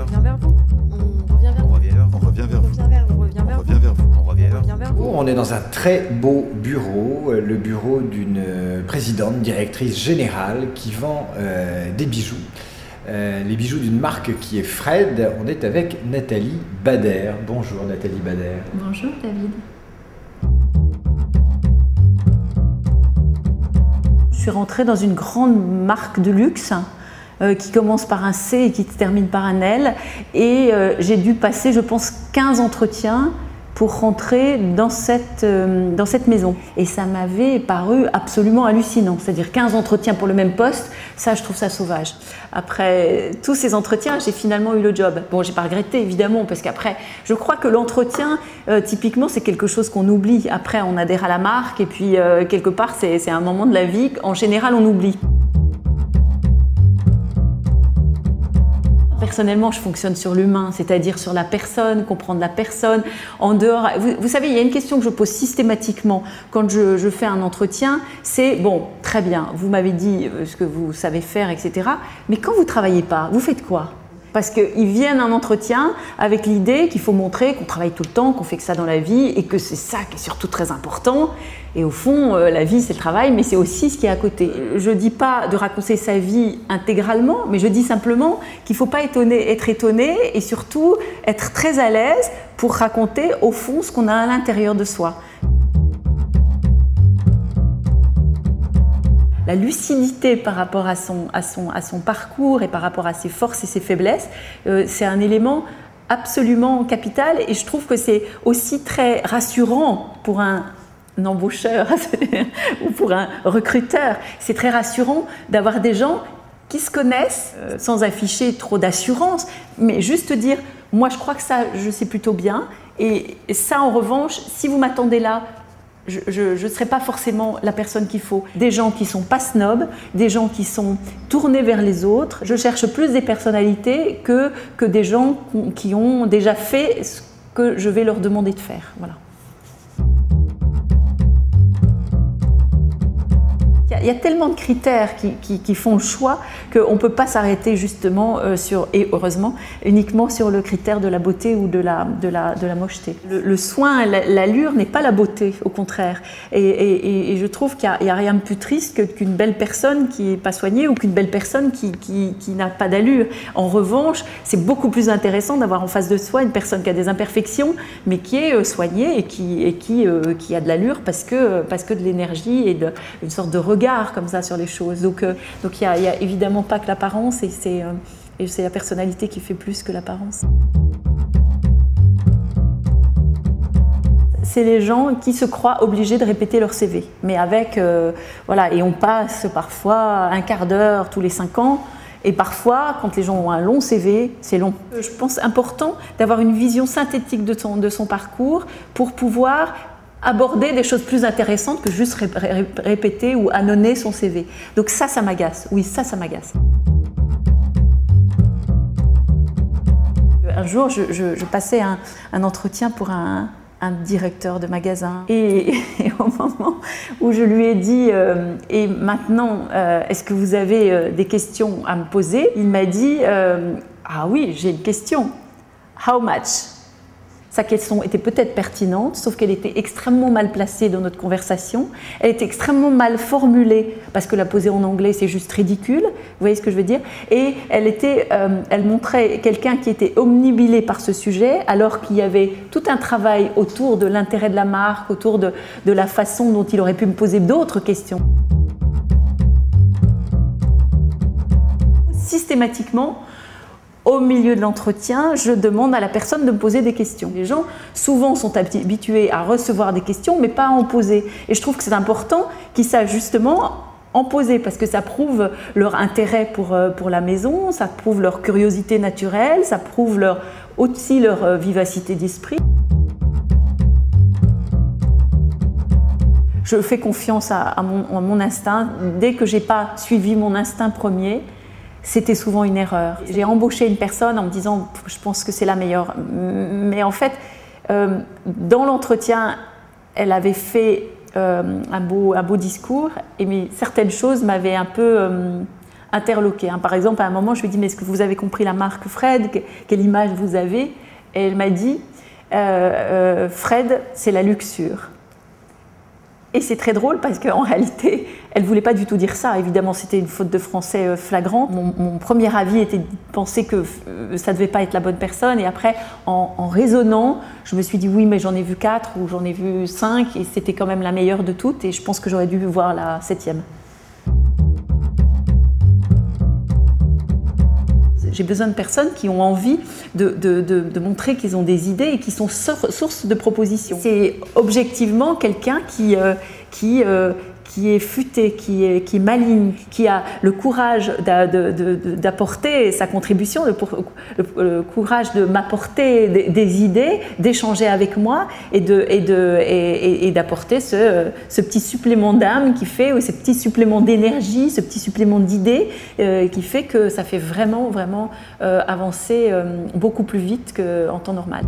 vers vous. On revient vers vous. On revient vers vous. On revient vers vous. On revient vers vous. On revient vers vous. On est dans un très beau bureau, le bureau d'une présidente, directrice générale qui vend des bijoux. Les bijoux d'une marque qui est Fred. On est avec Nathalie Bader. Bonjour Nathalie Bader. Bonjour David. Je suis rentrée dans une grande marque de luxe qui commence par un C et qui se termine par un L. Et j'ai dû passer, je pense, 15 entretiens pour rentrer dans cette maison. Et ça m'avait paru absolument hallucinant. C'est-à-dire 15 entretiens pour le même poste, ça, je trouve ça sauvage. Après tous ces entretiens, j'ai finalement eu le job. Bon, j'ai pas regretté, évidemment, parce qu'après, je crois que l'entretien, typiquement, c'est quelque chose qu'on oublie. Après, on adhère à la marque et puis, quelque part, c'est un moment de la vie qu'en général, on oublie. Personnellement, je fonctionne sur l'humain, c'est-à-dire sur la personne, comprendre la personne. En dehors, vous savez, il y a une question que je pose systématiquement quand je fais un entretien, c'est bon, très bien, vous m'avez dit ce que vous savez faire, etc. Mais quand vous ne travaillez pas, vous faites quoi ? Parce qu'ils viennent à un entretien avec l'idée qu'il faut montrer qu'on travaille tout le temps, qu'on fait que ça dans la vie et que c'est ça qui est surtout très important. Et au fond, la vie, c'est le travail, mais c'est aussi ce qui est à côté. Je ne dis pas de raconter sa vie intégralement, mais je dis simplement qu'il ne faut pas être étonné et surtout être très à l'aise pour raconter au fond ce qu'on a à l'intérieur de soi. La lucidité par rapport à son parcours et par rapport à ses forces et ses faiblesses, c'est un élément absolument capital et je trouve que c'est aussi très rassurant pour un embaucheur ou pour un recruteur. C'est très rassurant d'avoir des gens qui se connaissent sans afficher trop d'assurance, mais juste dire « moi je crois que ça, je sais plutôt bien » et ça en revanche, si vous m'attendez là, je ne serai pas forcément la personne qu'il faut. Des gens qui ne sont pas snobs, des gens qui sont tournés vers les autres. Je cherche plus des personnalités que des gens qui ont déjà fait ce que je vais leur demander de faire. Voilà. Il y a tellement de critères qui font le choix qu'on ne peut pas s'arrêter justement et heureusement, uniquement sur le critère de la beauté ou de la mocheté. Le soin, l'allure n'est pas la beauté, au contraire. Et je trouve qu'il n'y a rien de plus triste qu'une belle personne qui n'est pas soignée ou qu'une belle personne qui n'a pas d'allure. En revanche, c'est beaucoup plus intéressant d'avoir en face de soi une personne qui a des imperfections, mais qui est soignée et qui a de l'allure parce que de l'énergie et une sorte de regard comme ça sur les choses. Donc il y a évidemment pas que l'apparence et c'est la personnalité qui fait plus que l'apparence. C'est les gens qui se croient obligés de répéter leur CV, mais avec voilà, et on passe parfois un quart d'heure tous les 5 ans. Et parfois, quand les gens ont un long CV, c'est long. Je pense important d'avoir une vision synthétique de son parcours pour pouvoir aborder des choses plus intéressantes que juste répéter ou annoncer son CV. Donc ça m'agace. Oui, ça m'agace. Un jour, je passais un entretien pour un directeur de magasin et au moment où je lui ai dit « Et maintenant, est-ce que vous avez des questions à me poser ?» Il m'a dit « Ah oui, j'ai une question. How much ?» Sa question était peut-être pertinente, sauf qu'elle était extrêmement mal placée dans notre conversation. Elle était extrêmement mal formulée, parce que la poser en anglais, c'est juste ridicule. Vous voyez ce que je veux dire? Et elle montrait quelqu'un qui était omnibilé par ce sujet, alors qu'il y avait tout un travail autour de l'intérêt de la marque, autour de la façon dont il aurait pu me poser d'autres questions. Systématiquement, au milieu de l'entretien, je demande à la personne de me poser des questions. Les gens, souvent, sont habitués à recevoir des questions, mais pas à en poser. Et je trouve que c'est important qu'ils sachent justement en poser, parce que ça prouve leur intérêt pour la maison, ça prouve leur curiosité naturelle, ça prouve aussi leur vivacité d'esprit. Je fais confiance à mon instinct. Dès que je n'ai pas suivi mon instinct premier, c'était souvent une erreur. J'ai embauché une personne en me disant « je pense que c'est la meilleure ». Mais en fait, dans l'entretien, elle avait fait un beau discours, mais certaines choses m'avaient un peu interloqué. Par exemple, à un moment, je lui ai dit, mais est-ce que vous avez compris la marque Fred? Quelle image vous avez? Et elle m'a dit, Fred, c'est la luxure. Et c'est très drôle parce qu'en réalité, elle ne voulait pas du tout dire ça. Évidemment, c'était une faute de français flagrante. Mon premier avis était de penser que ça ne devait pas être la bonne personne. Et après, en raisonnant, je me suis dit oui, mais j'en ai vu 4 ou j'en ai vu 5 et c'était quand même la meilleure de toutes. Et je pense que j'aurais dû voir la 7e. J'ai besoin de personnes qui ont envie de montrer qu'ils ont des idées et qui sont source de propositions. C'est objectivement quelqu'un qui est futé, qui est maligne, qui a le courage d'apporter sa contribution, le courage de m'apporter des idées, d'échanger avec moi et d'apporter ce petit supplément d'âme qui fait, ou ce petit supplément d'énergie, ce petit supplément d'idées qui fait que ça fait vraiment avancer beaucoup plus vite qu'en temps normal.